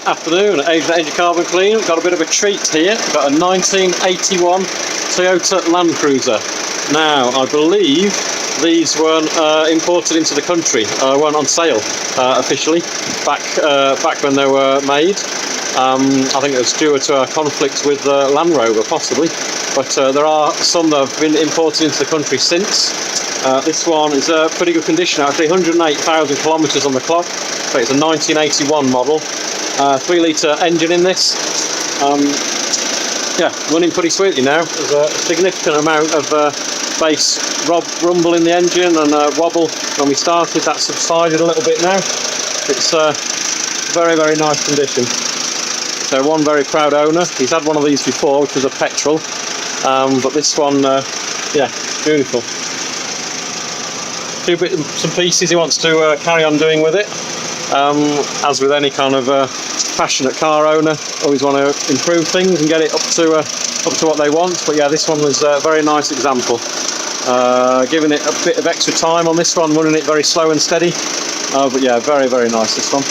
Afternoon, Asian Carbon Clean. We've got a bit of a treat here. We've got a 1981 Toyota Land Cruiser. Now, I believe these weren't imported into the country, weren't on sale officially back when they were made. I think it was due to a conflict with Land Rover, possibly. But there are some that have been imported into the country since. This one is a pretty good condition, actually. 108,000 kilometres on the clock. So it's a 1981 model. 3-litre engine in this. Yeah, running pretty sweetly now. There's a significant amount of bass rumble in the engine and wobble when we started. That subsided a little bit now. It's very, very nice condition. So one very proud owner. He's had one of these before, which was a petrol, but this one, yeah, beautiful. Few bits and pieces he wants to carry on doing with it. As with any kind of passionate car owner, always want to improve things and get it up to what they want. But yeah, this one was a very nice example. Giving it a bit of extra time on this one, running it very slow and steady. But yeah, very, very nice, this one.